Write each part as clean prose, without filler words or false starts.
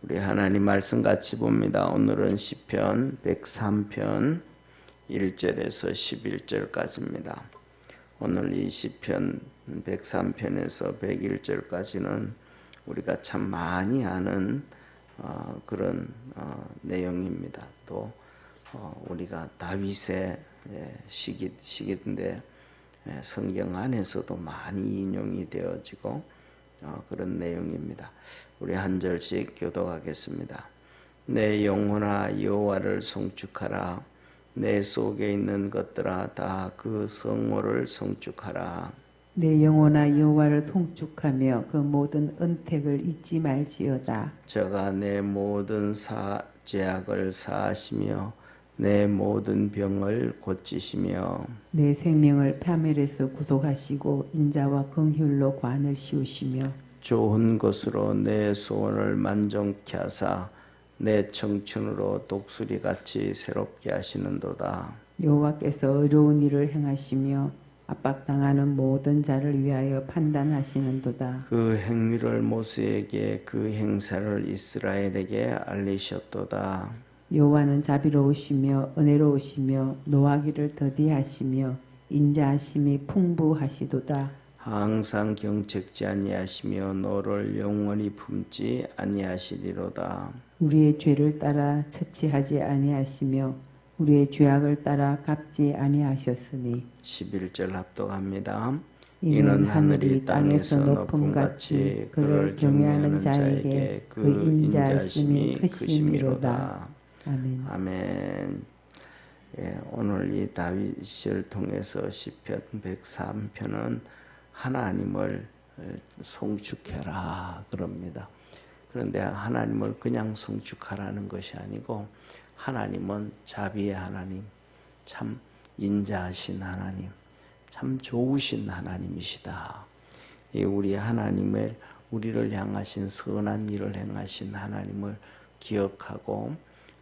우리 하나님 말씀 같이 봅니다. 오늘은 시편 103편 1절에서 11절까지입니다. 오늘 이 시편 103편에서 101절까지는 우리가 참 많이 아는 그런 내용입니다. 또 우리가 다윗의 시기인데 성경 안에서도 많이 인용이 되어지고 그런 내용입니다. 우리 한 절씩 교독하겠습니다. 내 영혼아 여호와를 송축하라. 내 속에 있는 것들아 다 그 성호를 송축하라. 내 영혼아 여호와를 송축하며 그 모든 은택을 잊지 말지어다. 저가 내 모든 죄악을 사하시며 내 모든 병을 고치시며 내 생명을 파멸에서 구속하시고 인자와 긍휼로 관을 씌우시며 좋은 것으로 내 소원을 만족케 하사 내 청춘으로 독수리같이 새롭게 하시는도다. 여호와께서 의로운 일을 행하시며 압박당하는 모든 자를 위하여 판단하시는도다. 그 행위를 모세에게 그 행사를 이스라엘에게 알리셨도다. 여호와는 자비로우시며 은혜로우시며 노하기를 더디하시며 인자하심이 풍부하시도다. 항상 경책지 아니하시며 너를 영원히 품지 아니하시리로다. 우리의 죄를 따라 처치하지 아니하시며 우리의 죄악을 따라 갚지 아니하셨으니 11절 합독합니다. 이는 하늘이 땅에서 높음같이 그를 경외하는 자에게 그 인자하심이 크심이로다. 아멘. 아멘. 오늘 이 다윗을 통해서 시편 103편은 하나님을 송축해라 그럽니다. 그런데 하나님을 그냥 송축하라는 것이 아니고 하나님은 자비의 하나님, 참 인자하신 하나님, 참 좋으신 하나님이시다. 우리 하나님을 우리를 향하신 선한 일을 행하신 하나님을 기억하고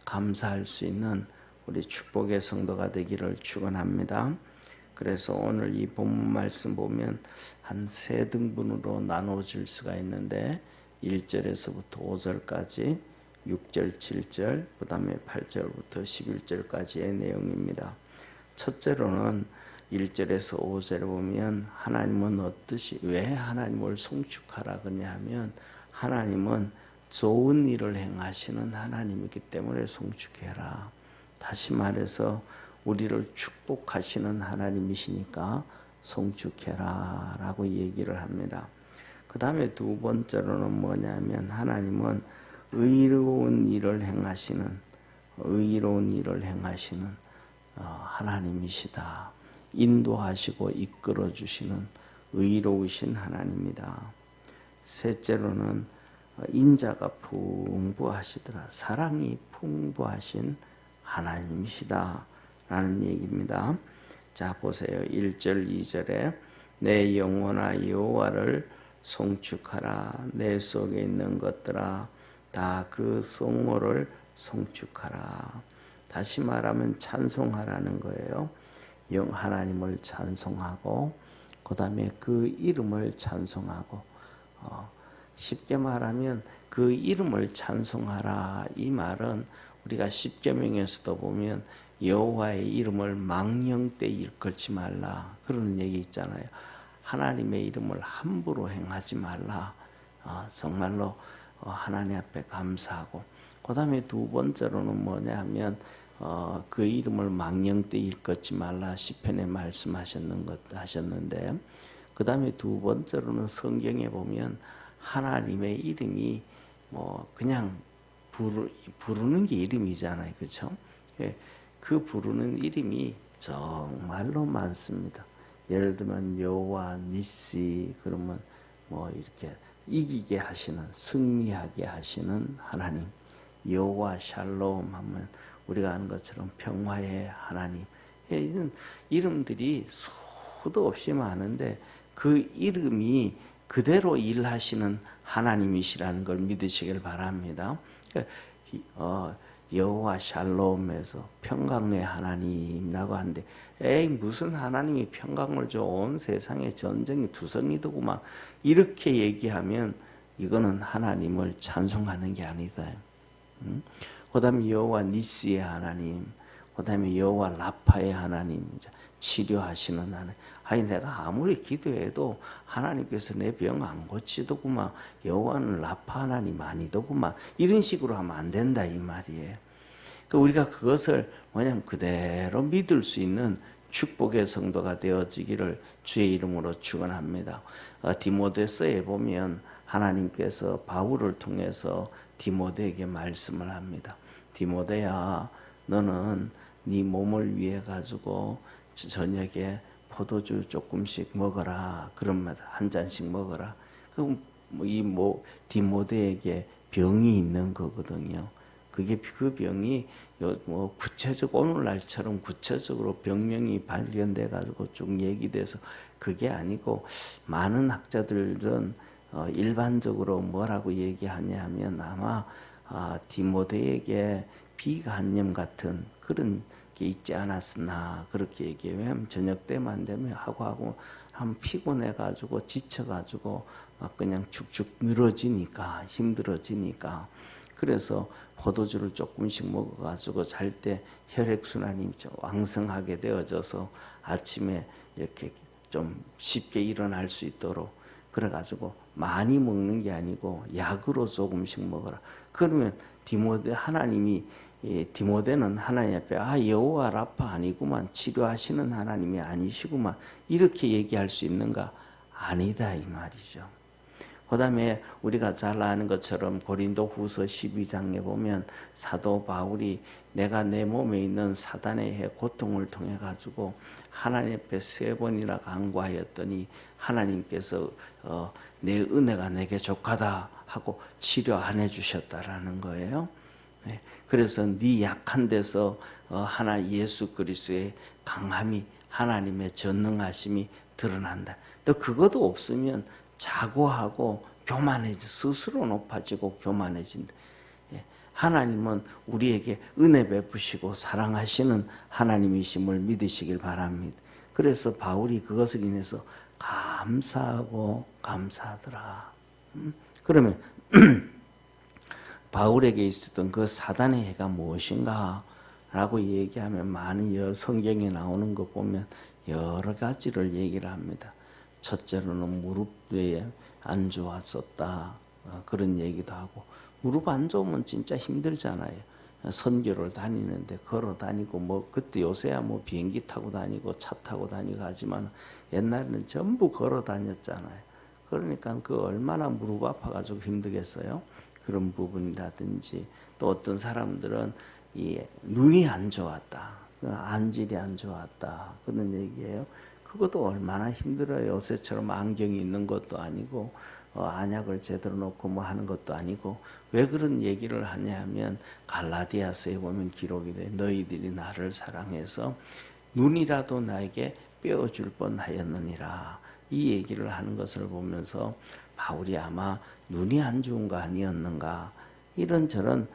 감사할 수 있는 우리 축복의 성도가 되기를 축원합니다. 그래서 오늘 이 본문 말씀 보면 한 세 등분으로 나눠질 수가 있는데 1절에서부터 5절까지 6절, 7절, 그 다음에 8절부터 11절까지의 내용입니다. 첫째로는 1절에서 5절에 보면 하나님은 어떠시, 왜 하나님을 송축하라 그러냐 하면 하나님은 좋은 일을 행하시는 하나님이기 때문에 송축해라. 다시 말해서 우리를 축복하시는 하나님이시니까 송축해라 라고 얘기를 합니다. 그 다음에 두 번째로는 뭐냐면 하나님은 의로운 일을 행하시는 하나님이시다. 인도하시고 이끌어 주시는 의로우신 하나님이다. 셋째로는 인자가 풍부하시더라. 사랑이 풍부하신 하나님이시다 라는 얘기입니다. 자 보세요. 1절 2절에 내 영혼아 여호와를 송축하라. 내 속에 있는 것들아 다 그 성호를 송축하라. 다시 말하면 찬송하라는 거예요. 하나님을 찬송하고 그 다음에 그 이름을 찬송하고 쉽게 말하면 그 이름을 찬송하라. 이 말은 우리가 십계명에서도 보면 여호와의 이름을 망령되이 일컬지 말라 그런 얘기 있잖아요. 하나님의 이름을 함부로 행하지 말라. 정말로 하나님 앞에 감사하고 그 다음에 두 번째로는 뭐냐 하면 그 이름을 망령되이 일컫지 말라 시편에 말씀하셨는데 그 다음에 두 번째로는 성경에 보면 하나님의 이름이 뭐 그냥 부르는 게 이름이잖아요. 그렇죠? 그 부르는 이름이 정말로 많습니다. 예를 들면 여호와 니시 그러면 뭐 이렇게 이기게 하시는 승리하게 하시는 하나님, 여호와 샬롬 하면 우리가 아는 것처럼 평화의 하나님. 이런 이름들이 수도 없이 많은데 그 이름이 그대로 일하시는 하나님이시라는 걸 믿으시길 바랍니다. 여호와 샬롬에서 평강의 하나님이라고 하는데 에이 무슨 하나님이 평강을 줘. 온 세상에 전쟁이 투성이더구만 이렇게 얘기하면 이거는 하나님을 찬송하는 게 아니다. 그 다음에 여호와 니시의 하나님, 그 다음에 여호와 라파의 하나님, 치료하시는 하나님. 아니 내가 아무리 기도해도 하나님께서 내 병 안 고치더구만, 여호와는 라파 하나님 아니더구만, 이런 식으로 하면 안 된다 이 말이에요. 그러니까 우리가 그것을 뭐냐면 그대로 믿을 수 있는 축복의 성도가 되어지기를 주의 이름으로 축원합니다. 디모데서에 보면 하나님께서 바울을 통해서 디모데에게 말씀을 합니다. 디모데야, 너는 네 몸을 위해 가지고 저녁에 포도주 조금씩 먹어라. 그런 한 잔씩 먹어라. 그럼 디모데에게 병이 있는 거거든요. 그게 그 병이 뭐 구체적 오늘날처럼 구체적으로 병명이 발견돼 가지고 쭉 얘기돼서 그게 아니고, 많은 학자들은 일반적으로 뭐라고 얘기하냐 하면 아마 디모데에게 비간염 같은 그런 게 있지 않았으나 그렇게 얘기해요. 왜냐하면 저녁 때만 되면 하고 한 피곤해 가지고 지쳐 가지고 막 그냥 축축 늘어지니까, 힘들어지니까, 그래서 포도주를 조금씩 먹어가지고 잘 때 혈액순환이 왕성하게 되어져서 아침에 이렇게 좀 쉽게 일어날 수 있도록, 그래가지고 많이 먹는 게 아니고 약으로 조금씩 먹어라. 그러면 디모데는 하나님 앞에 여호와 라파 아니구만, 치료하시는 하나님이 아니시구만, 이렇게 얘기할 수 있는가? 아니다 이 말이죠. 그 다음에 우리가 잘 아는 것처럼 고린도 후서 12장에 보면 사도 바울이 내가 내 몸에 있는 사단의 해 고통을 통해 가지고 하나님 앞에 3번이나 간구하였더니 하나님께서 내 은혜가 내게 족하다 하고 치료 안 해주셨다라는 거예요. 네. 그래서 네 약한 데서 예수 그리스도의 강함이, 하나님의 전능하심이 드러난다. 또 그것도 없으면 자고하고 스스로 높아지고 교만해진다. 하나님은 우리에게 은혜 베푸시고 사랑하시는 하나님이심을 믿으시길 바랍니다. 그래서 바울이 그것을 인해서 감사하고 감사하더라. 그러면 바울에게 있었던 그 사단의 해가 무엇인가 라고 얘기하면 많은 성경에 나오는 거 보면 여러 가지를 얘기를 합니다. 첫째로는 무릎에 안 좋았었다, 그런 얘기도 하고, 무릎 안 좋으면 진짜 힘들잖아요. 선교를 다니는데 걸어 다니고 그때 요새야 비행기 타고 다니고 차 타고 다니고 하지만 옛날에는 전부 걸어 다녔잖아요. 그러니까 얼마나 무릎 아파가지고 힘들겠어요. 그런 부분이라든지, 또 어떤 사람들은 눈이 안 좋았다, 안질이 안 좋았다, 그런 얘기예요. 그것도 얼마나 힘들어요. 요새처럼 안경이 있는 것도 아니고 안약을 제대로 놓고 하는 것도 아니고. 왜 그런 얘기를 하냐 하면 갈라디아서에 보면 기록이 돼. 너희들이 나를 사랑해서 눈이라도 나에게 빼어줄 뻔하였느니라, 이 얘기를 하는 것을 보면서 바울이 아마 눈이 안 좋은 거 아니었는가, 이런저런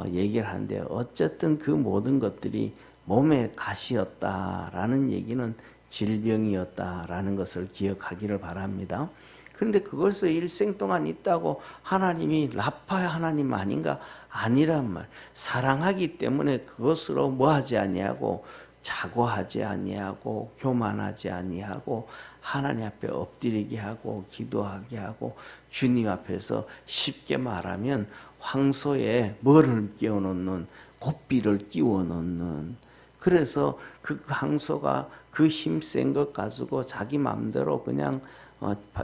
얘기를 하는데, 어쨌든 그 모든 것들이 몸의 가시였다라는 얘기는 질병이었다라는 것을 기억하기를 바랍니다. 그런데 그것을 일생 동안 있다고 하나님이 라파의 하나님 아닌가? 아니란 말. 사랑하기 때문에 그것으로 뭐하지 아니하고, 자고하지 아니하고, 교만하지 아니하고, 하나님 앞에 엎드리게 하고 기도하게 하고, 주님 앞에서 쉽게 말하면 황소에 뭐를 끼워놓는, 고삐를 끼워놓는. 그래서 그 황소가 그 힘센 것 가지고 자기 마음대로 그냥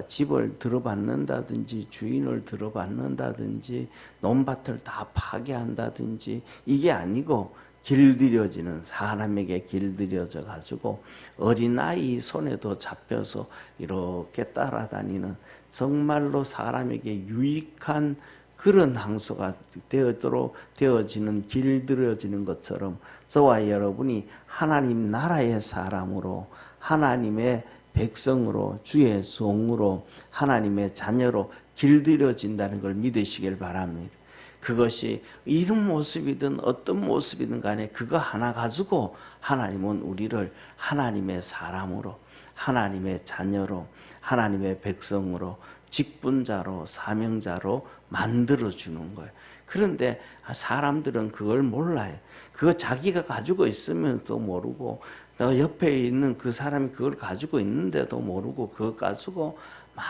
집을 들어받는다든지 주인을 들어받는다든지 논밭을 다 파괴한다든지, 이게 아니고 길들여지는, 사람에게 길들여져 가지고 어린아이 손에도 잡혀서 이렇게 따라다니는, 정말로 사람에게 유익한 그런 황소가 되어지는, 길들여지는 것처럼 저와 여러분이 하나님 나라의 사람으로, 하나님의 백성으로, 주의 종으로, 하나님의 자녀로 길들여진다는 걸 믿으시길 바랍니다. 그것이 이런 모습이든 어떤 모습이든 간에 그거 하나 가지고 하나님은 우리를 하나님의 사람으로, 하나님의 자녀로, 하나님의 백성으로, 직분자로 사명자로 만들어주는 거예요. 그런데 사람들은 그걸 몰라요. 그거 자기가 가지고 있으면서도 모르고 옆에 있는 그 사람이 그걸 가지고 있는데도 모르고 그거 가지고 막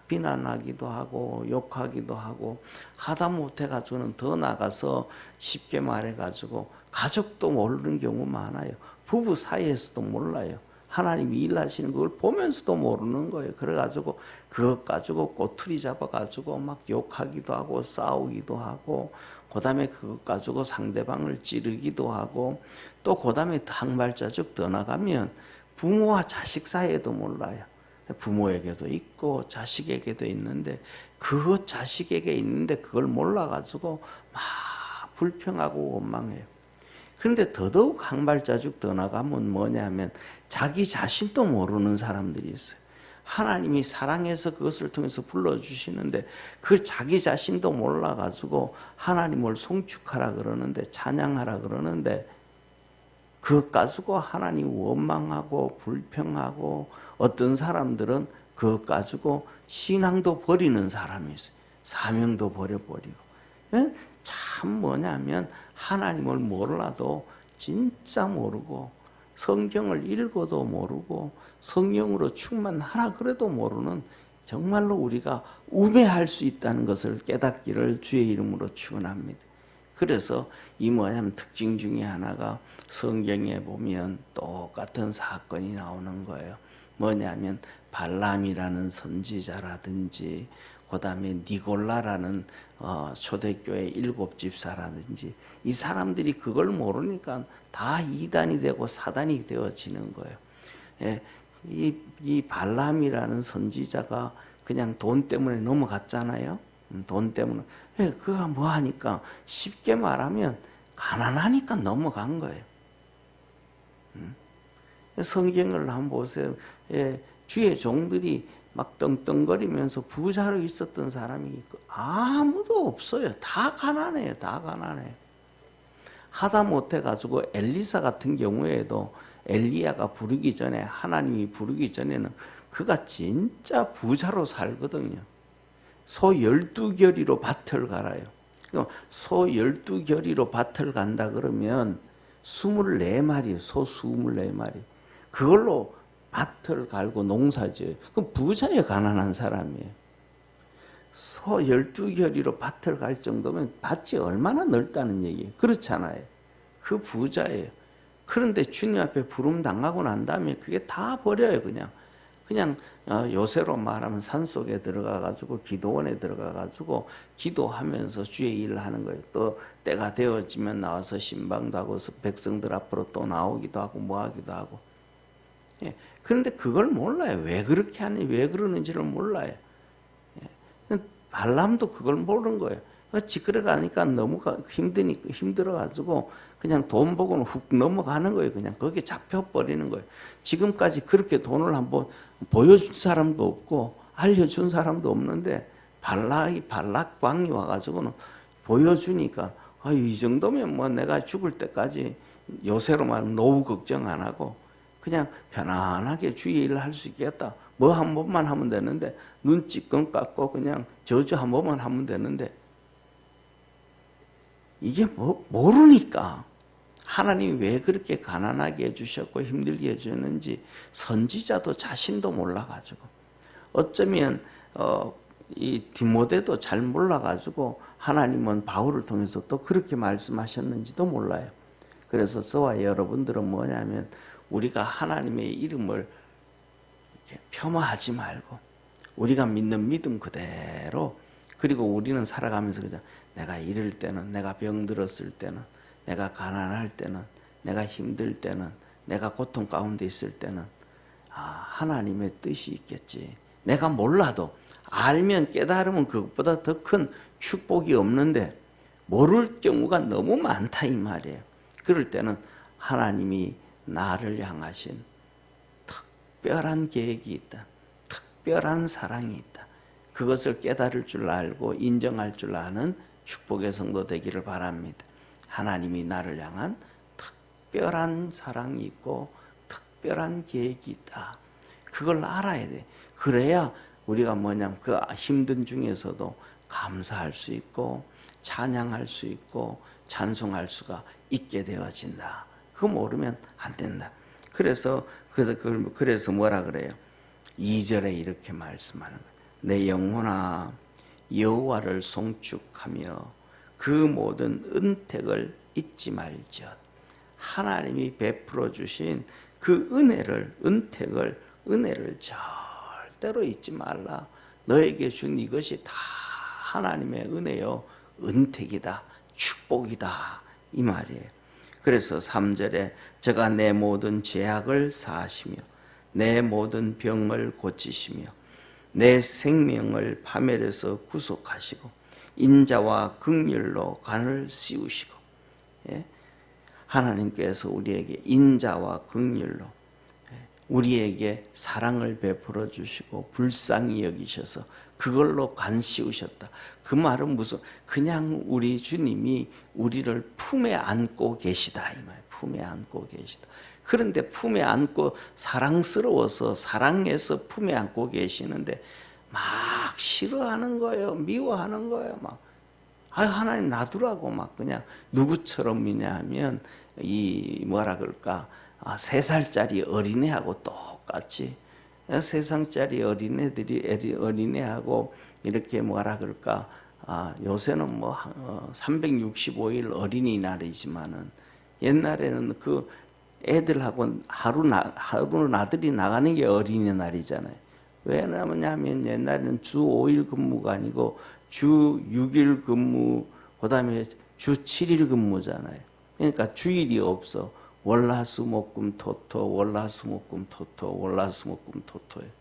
비난하기도 하고 욕하기도 하고 하다 못해가지고는 더 나가서 쉽게 말해가지고 가족도 모르는 경우 많아요. 부부 사이에서도 몰라요. 하나님이 일하시는 그걸 보면서도 모르는 거예요. 그래가지고 그것 가지고 꼬투리 잡아가지고 막 욕하기도 하고 싸우기도 하고 그 다음에 그것 가지고 상대방을 찌르기도 하고 또 그 다음에 한 발자국 더 나가면 부모와 자식 사이에도 몰라요. 부모에게도 있고 자식에게도 있는데 그 자식에게 있는데 그걸 몰라가지고 막 불평하고 원망해요. 그런데 더더욱 한 발자국 더 나가면 뭐냐면 자기 자신도 모르는 사람들이 있어요. 하나님이 사랑해서 그것을 통해서 불러주시는데 그 자기 자신도 몰라가지고 하나님을 송축하라 그러는데 찬양하라 그러는데 그것 가지고 하나님 원망하고 불평하고 어떤 사람들은 그것 가지고 신앙도 버리는 사람이 있어요. 사명도 버려버리고. 참 뭐냐면 하나님을 몰라도 진짜 모르고 성경을 읽어도 모르고 성령으로 충만하라 그래도 모르는 정말로 우리가 우매할 수 있다는 것을 깨닫기를 주의 이름으로 축원합니다. 그래서 이 뭐냐면 특징 중에 하나가 성경에 보면 똑같은 사건이 나오는 거예요. 뭐냐면 발람이라는 선지자라든지 그 다음에 니골라라는 초대교회 7집사라든지 이 사람들이 그걸 모르니까 다 이단이 되고 사단이 되어지는 거예요. 예, 이 발람이라는 선지자가 그냥 돈 때문에 넘어갔잖아요. 돈 때문에. 예, 그가 뭐 하니까 쉽게 말하면 가난하니까 넘어간 거예요. 성경을 한번 보세요. 예, 주의 종들이 막 떵떵거리면서 부자로 있었던 사람이 있고 아무도 없어요. 다 가난해요. 다 가난해요. 하다 못해가지고 엘리사 같은 경우에도 엘리야가 부르기 전에 하나님이 부르기 전에는 그가 진짜 부자로 살거든요. 소 12결이로 밭을 갈아요. 소 12결이로 밭을 간다 그러면 24마리, 소 24마리. 그걸로 밭을 갈고 농사지어요. 그럼 부자예요, 가난한 사람이에요. 소 12결이로 밭을 갈 정도면 밭이 얼마나 넓다는 얘기예요. 그렇잖아요. 그 부자예요. 그런데 주님 앞에 부름 당하고 난 다음에 그게 다 버려요, 그냥 요새로 말하면 산속에 들어가가지고 기도원에 들어가가지고 기도하면서 주의 일을 하는 거예요. 또 때가 되어지면 나와서 신방도 하고 백성들 앞으로 또 나오기도 하고 뭐 하기도 하고. 예. 그런데 그걸 몰라요. 왜 그렇게 하니, 왜 그러는지를 몰라요. 예. 발람도 그걸 모르는 거예요. 지그러 가니까 너무 힘들어가지고 그냥 돈 보고는 훅 넘어가는 거예요. 그냥 거기에 잡혀버리는 거예요. 지금까지 그렇게 돈을 한번 보여준 사람도 없고 알려준 사람도 없는데 발락왕이 와가지고는 보여주니까 이 정도면 뭐 내가 죽을 때까지 요새로 말하면 노후 걱정 안 하고 그냥 편안하게 주의 일을 할 수 있겠다. 뭐 한 번만 하면 되는데 눈 찌끔 깎고 그냥 저주 한 번만 하면 되는데 이게 모르니까 하나님이 왜 그렇게 가난하게 해주셨고 힘들게 해주셨는지 선지자도 자신도 몰라가지고 어쩌면 이 디모데도 잘 몰라가지고 하나님은 바울을 통해서 또 그렇게 말씀하셨는지도 몰라요. 그래서 저와 여러분들은 뭐냐면 우리가 하나님의 이름을 이렇게 폄하하지 말고 우리가 믿는 믿음 그대로 그리고 우리는 살아가면서 그죠. 내가 이럴 때는 내가 병들었을 때는 내가 가난할 때는 내가 힘들 때는 내가 고통 가운데 있을 때는 하나님의 뜻이 있겠지. 내가 몰라도 알면 깨달으면 그것보다 더 큰 축복이 없는데 모를 경우가 너무 많다 이 말이에요. 그럴 때는 하나님이 나를 향하신 특별한 계획이 있다. 특별한 사랑이 있다. 그것을 깨달을 줄 알고 인정할 줄 아는 축복의 성도 되기를 바랍니다. 하나님이 나를 향한 특별한 사랑이 있고 특별한 계획이 있다. 그걸 알아야 돼. 그래야 우리가 뭐냐면 그 힘든 중에서도 감사할 수 있고 찬양할 수 있고 찬송할 수가 있게 되어진다. 그거 모르면 안 된다. 그래서 뭐라 그래요? 2절에 이렇게 말씀하는 거예요. 내 영혼아 여호와를 송축하며 그 모든 은택을 잊지 말지어다. 하나님이 베풀어 주신 그 은혜를 절대로 잊지 말라. 너에게 준 이것이 다 하나님의 은혜요 은택이다, 축복이다 이 말이에요. 그래서 3절에 저가 내 모든 죄악을 사하시며 내 모든 병을 고치시며 내 생명을 파멸에서 구속하시고 인자와 긍휼로 간을 씌우시고, 예? 하나님께서 우리에게 인자와 긍휼로 우리에게 사랑을 베풀어 주시고 불쌍히 여기셔서 그걸로 간 씌우셨다. 그 말은 무슨 그냥 우리 주님이 우리를 품에 안고 계시다 이 말. 품에 안고 계시다. 그런데 품에 안고 사랑스러워서 사랑해서 품에 안고 계시는데 막 싫어하는 거예요. 미워하는 거예요. 막 하나님 놔두라고 막 그냥 누구처럼이냐 하면 이 뭐라 그럴까 3살짜리 어린애하고 똑같이 3살짜리 어린애하고 이렇게 뭐라 그럴까 요새는 뭐 365일 어린이날이지만은 옛날에는 그 애들하고 하루 나들이 나가는 게 어린이날이잖아요. 왜냐하면 옛날에는 주 5일 근무가 아니고 주 6일 근무, 그 다음에 주 7일 근무잖아요. 그러니까 주일이 없어. 월화수목금토토, 월화수목금토토, 월화수목금토토예요.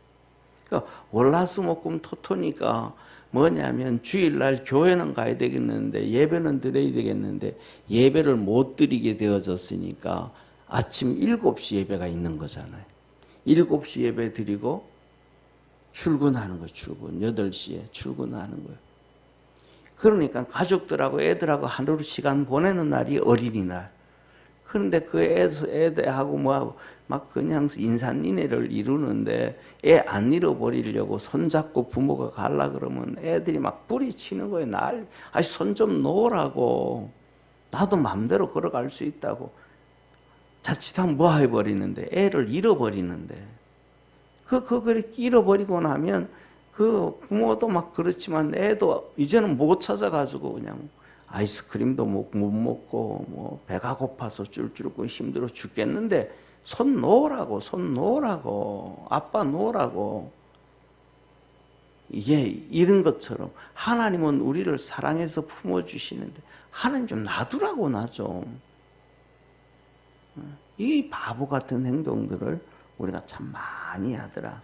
그러니까 월화수목금토토니까 뭐냐면 주일날 교회는 가야 되겠는데 예배는 드려야 되겠는데 예배를 못 드리게 되어졌으니까 아침 7시 예배가 있는 거잖아요. 7시 예배 드리고 출근하는 거예요. 출근 8시에 출근하는 거예요. 그러니까 가족들하고 애들하고 하루 시간 보내는 날이 어린이날. 그런데 그 애들하고 뭐하고 막 그냥 인산인해를 이루는데 애 안 잃어버리려고 손잡고 부모가 갈라 그러면 애들이 막 뿌리치는 거예요. 손 좀 놓으라고. 나도 마음대로 걸어갈 수 있다고. 자칫하면 뭐 해버리는데 애를 잃어버리는데 그렇게 잃어버리고 나면 그 부모도 막 그렇지만 애도 이제는 못 찾아가지고 그냥 아이스크림도 못 먹고 뭐 배가 고파서 쫄쫄고 힘들어 죽겠는데 손 놓으라고 아빠 놓으라고. 이게 이런 것처럼 하나님은 우리를 사랑해서 품어주시는데 하나님 좀 놔두라고 나 좀. 이 바보 같은 행동들을 우리가 참 많이 하더라.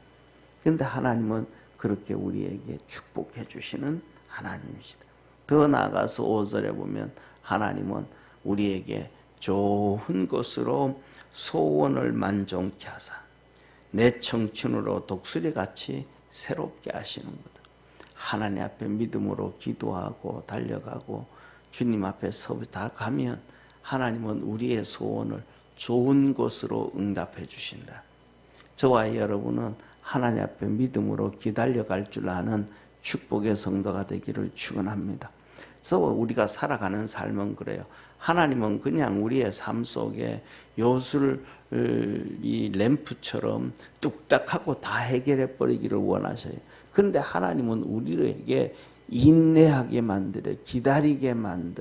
그런데 하나님은 그렇게 우리에게 축복해 주시는 하나님이시다. 더 나아가서 5절에 보면 하나님은 우리에게 좋은 것으로 소원을 만족케 하사 내 청춘으로 독수리같이 새롭게 하시는 거다. 하나님 앞에 믿음으로 기도하고 달려가고 주님 앞에 다 가면 하나님은 우리의 소원을 좋은 것으로 응답해 주신다. 저와 여러분은 하나님 앞에 믿음으로 기다려갈 줄 아는 축복의 성도가 되기를 축원합니다. 그래서 우리가 살아가는 삶은 그래요. 하나님은 그냥 우리의 삶 속에 요술 이 램프처럼 뚝딱하고 다 해결해 버리기를 원하셔요. 그런데 하나님은 우리에게 인내하게 만들어요. 기다리게 만들어요.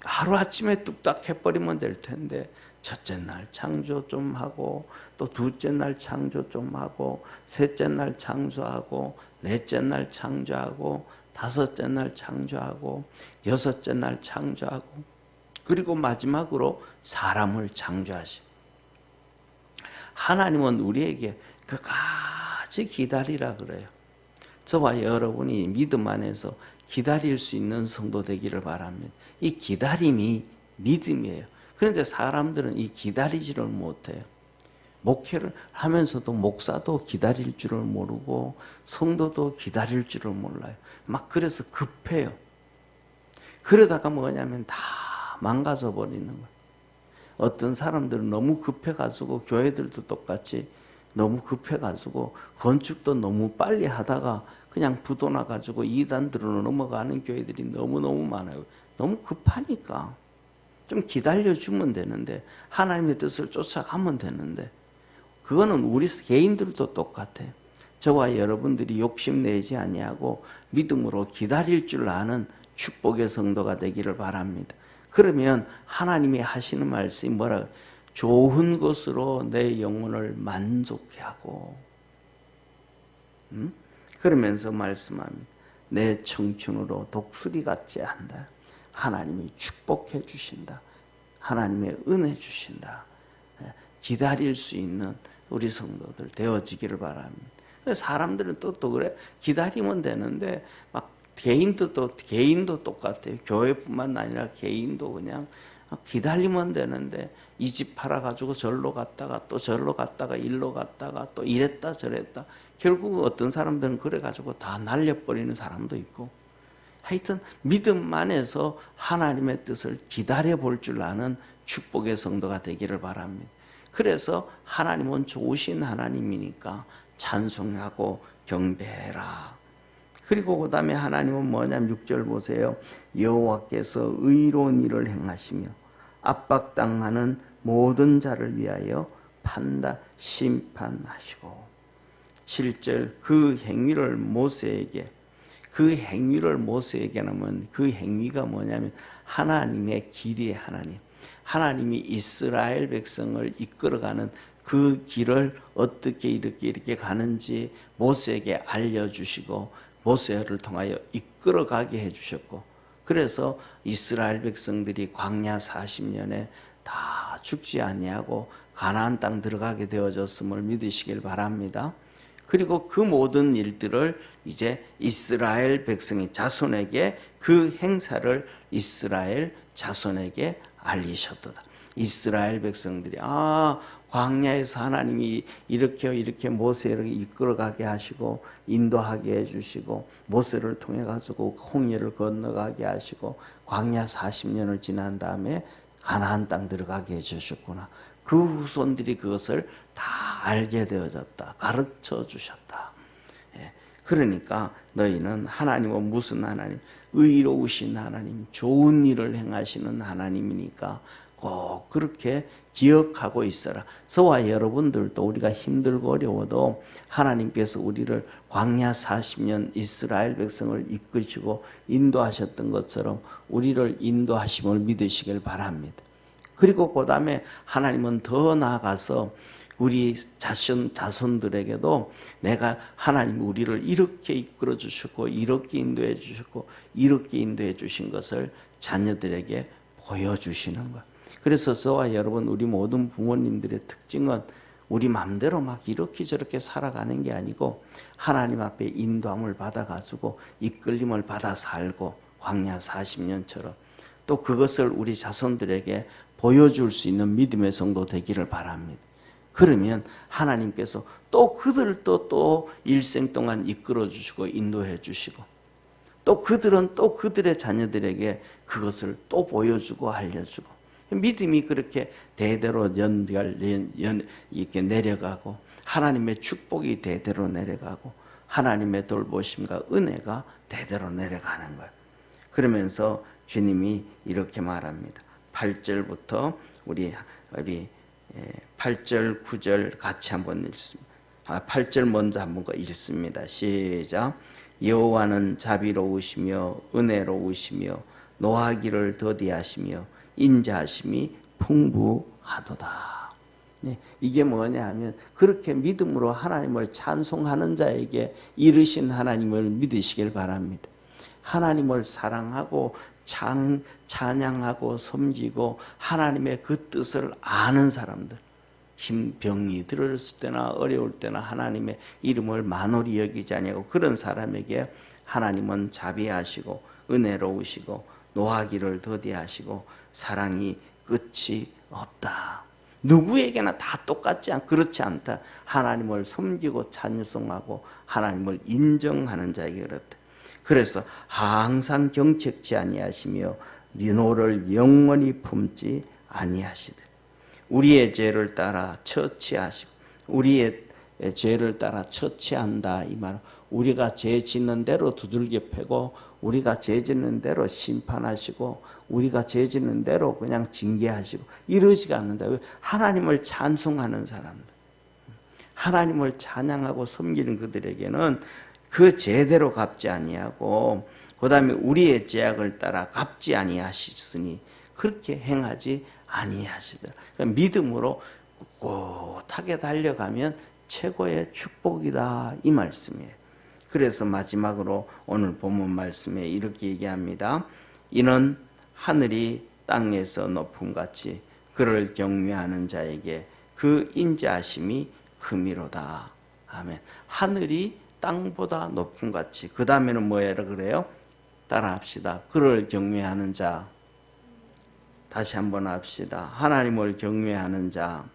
하루아침에 뚝딱 해버리면 될 텐데 첫째 날 창조 좀 하고 또 둘째 날 창조 좀 하고 셋째 날 창조하고 넷째 날 창조하고 다섯째 날 창조하고 여섯째 날 창조하고 그리고 마지막으로 사람을 창조하시. 하나님은 우리에게 끝까지 기다리라 그래요. 저와 여러분이 믿음 안에서 기다릴 수 있는 성도 되기를 바랍니다. 이 기다림이 믿음이에요. 그런데 사람들은 이 기다리지를 못해요. 목회를 하면서도 목사도 기다릴 줄을 모르고 성도도 기다릴 줄을 몰라요. 막 그래서 급해요. 그러다가 뭐냐면 다 망가져 버리는 거예요. 어떤 사람들은 너무 급해가지고 교회들도 똑같이 너무 급해가지고 건축도 너무 빨리 하다가 그냥 부도나가지고 이단들로 넘어가는 교회들이 너무너무 많아요. 너무 급하니까 좀 기다려주면 되는데, 하나님의 뜻을 쫓아가면 되는데, 그거는 우리 개인들도 똑같아요. 저와 여러분들이 욕심내지 아니하고 믿음으로 기다릴 줄 아는 축복의 성도가 되기를 바랍니다. 그러면 하나님이 하시는 말씀이 뭐라, 좋은 것으로 내 영혼을 만족해 하고, 그러면서 말씀합니다. 내 청춘으로 독수리 같지 않다. 하나님이 축복해 주신다. 하나님의 은혜 주신다. 기다릴 수 있는 우리 성도들 되어지기를 바랍니다. 사람들은 또 그래, 기다리면 되는데 막 개인도 똑같아요. 교회뿐만 아니라 개인도 그냥 기다리면 되는데, 이 집 팔아가지고 절로 갔다가 또 절로 갔다가 일로 갔다가 또 이랬다 저랬다, 결국 어떤 사람들은 그래가지고 다 날려버리는 사람도 있고, 하여튼 믿음만에서 하나님의 뜻을 기다려 볼 줄 아는 축복의 성도가 되기를 바랍니다. 그래서 하나님은 좋으신 하나님이니까 찬송하고 경배해라. 그리고 그 다음에 하나님은 뭐냐면 6절 보세요. 여호와께서 의로운 일을 행하시며 압박당하는 모든 자를 위하여 심판하시고, 7절 그 행위를 모세에게 하면 그 행위가 뭐냐면 하나님의 길이의 하나님, 하나님이 이스라엘 백성을 이끌어가는 그 길을 어떻게 이렇게 가는지 모세에게 알려주시고 모세를 통하여 이끌어가게 해주셨고, 그래서 이스라엘 백성들이 광야 40년에 다 죽지 아니하고 가나안 땅 들어가게 되어졌음을 믿으시길 바랍니다. 그리고 그 모든 일들을 이제 이스라엘 백성의 자손에게, 그 행사를 이스라엘 자손에게 알리셨도다. 이스라엘 백성들이 광야에서 하나님이 이렇게 모세를 이끌어가게 하시고 인도하게 해주시고 모세를 통해 가지고 홍해를 건너가게 하시고 광야 40년을 지난 다음에 가나안 땅 들어가게 해주셨구나. 그 후손들이 그것을 다 알게 되어졌다. 가르쳐 주셨다. 그러니까 너희는 하나님은 무슨 하나님? 의로우신 하나님, 좋은 일을 행하시는 하나님이니까 꼭 그렇게 기억하고 있어라. 저와 여러분들도 우리가 힘들고 어려워도 하나님께서 우리를 광야 40년 이스라엘 백성을 이끄시고 인도하셨던 것처럼 우리를 인도하심을 믿으시길 바랍니다. 그리고 그 다음에 하나님은 더 나아가서 우리 자손들에게도 내가 하나님이 우리를 이렇게 이끌어 주셨고 이렇게 인도해 주셨고 이렇게 인도해 주신 것을 자녀들에게 보여주시는 것. 그래서 저와 여러분, 우리 모든 부모님들의 특징은 우리 마음대로 막 이렇게 저렇게 살아가는 게 아니고 하나님 앞에 인도함을 받아가지고 이끌림을 받아 살고 광야 40년처럼 또 그것을 우리 자손들에게 보여줄 수 있는 믿음의 성도 되기를 바랍니다. 그러면 하나님께서 또 그들을 또 일생 동안 이끌어 주시고 인도해 주시고 또 그들은 또 그들의 자녀들에게 그것을 또 보여주고 알려주고 믿음이 그렇게 대대로 이렇게 내려가고 하나님의 축복이 대대로 내려가고 하나님의 돌보심과 은혜가 대대로 내려가는 거예요. 그러면서 주님이 이렇게 말합니다. 8절부터 우리 8절, 9절 같이 한번 읽습니다. 8절 먼저 한번 읽습니다. 시작. 여호와는 자비로우시며 은혜로우시며 노하기를 더디하시며 인자하심이 풍부하도다. 이게 뭐냐 하면 그렇게 믿음으로 하나님을 찬송하는 자에게 이르신 하나님을 믿으시길 바랍니다. 하나님을 사랑하고 찬양하고 섬기고 하나님의 그 뜻을 아는 사람들, 병이 들었을 때나 어려울 때나 하나님의 이름을 만홀히 여기지 아니하고 그런 사람에게 하나님은 자비하시고 은혜로우시고 노하기를 더디하시고 사랑이 끝이 없다. 누구에게나 다 똑같지 그렇지 않다. 하나님을 섬기고 찬송하고 하나님을 인정하는 자에게 그렇다. 그래서 항상 경책지 아니하시며 노를 영원히 품지 아니하시되 우리의 죄를 따라 처치하시고 우리의 죄를 따라 처치한다 이 말. 우리가 죄 짓는 대로 두들겨 패고 우리가 죄 짓는 대로 심판하시고 우리가 죄 짓는 대로 그냥 징계하시고 이러지가 않는다. 왜? 하나님을 찬송하는 사람들, 하나님을 찬양하고 섬기는 그들에게는 그 죄대로 갚지 아니하고 그 다음에 우리의 죄악을 따라 갚지 아니하시으니 그렇게 행하지 아니하시더라. 그러니까 믿음으로 꿋하게 달려가면 최고의 축복이다 이 말씀이에요. 그래서 마지막으로 오늘 본문 말씀에 이렇게 얘기합니다. 이는 하늘이 땅에서 높음같이 그를 경외하는 자에게 그 인자하심이 크미로다. 아멘. 하늘이 땅보다 높음같이, 그 다음에는 뭐라 그래요? 따라합시다. 그를 경외하는 자. 다시 한번 합시다. 하나님을 경외하는 자.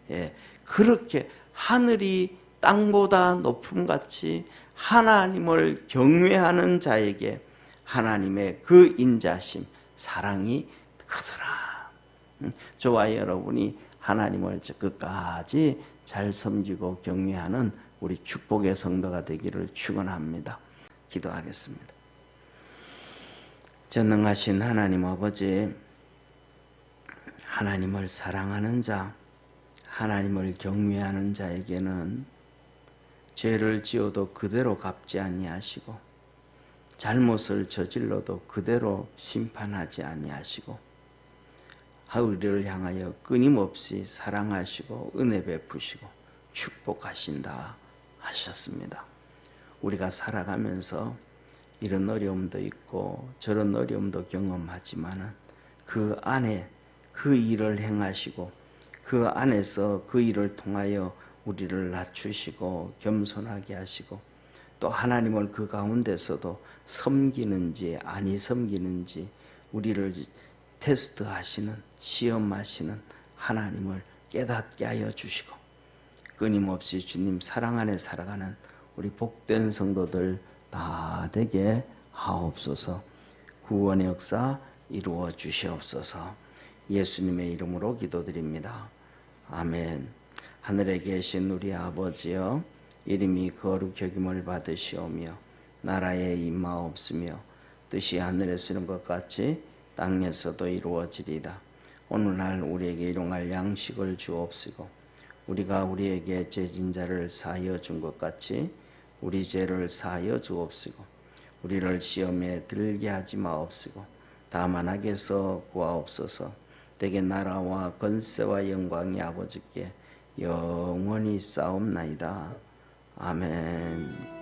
예, 그렇게 하늘이 땅보다 높음같이 하나님을 경외하는 자에게 하나님의 그 인자심, 사랑이 크더라. 저와 여러분이 하나님을 끝까지 잘 섬기고 경외하는 우리 축복의 성도가 되기를 축원합니다. 기도하겠습니다. 전능하신 하나님 아버지, 하나님을 사랑하는 자, 하나님을 경외하는 자에게는 죄를 지어도 그대로 갚지 아니하시고 잘못을 저질러도 그대로 심판하지 아니하시고 우리를 향하여 끊임없이 사랑하시고 은혜 베푸시고 축복하신다 하셨습니다. 우리가 살아가면서 이런 어려움도 있고 저런 어려움도 경험하지만은 그 안에 그 일을 행하시고 그 안에서 그 일을 통하여 우리를 낮추시고 겸손하게 하시고 또 하나님을 그 가운데서도 섬기는지 아니 섬기는지 우리를 테스트하시는, 시험하시는 하나님을 깨닫게 하여 주시고 끊임없이 주님 사랑 안에 살아가는 우리 복된 성도들 다 되게 하옵소서. 구원의 역사 이루어 주시옵소서. 예수님의 이름으로 기도드립니다. 아멘. 하늘에 계신 우리 아버지여, 이름이 거룩히 여김을 받으시오며 나라에 임하옵으며 뜻이 하늘에서 이룬 것 같이 땅에서도 이루어지리이다. 오늘날 우리에게 일용할 양식을 주옵시고 우리가 우리에게 죄진 자를 사하여 준 것 같이 우리 죄를 사하여 주옵시고 우리를 시험에 들게 하지 마옵시고 다만 악에서 구하옵소서. 대개 나라와 권세와 영광이 아버지께 영원히 싸움나이다. 아멘.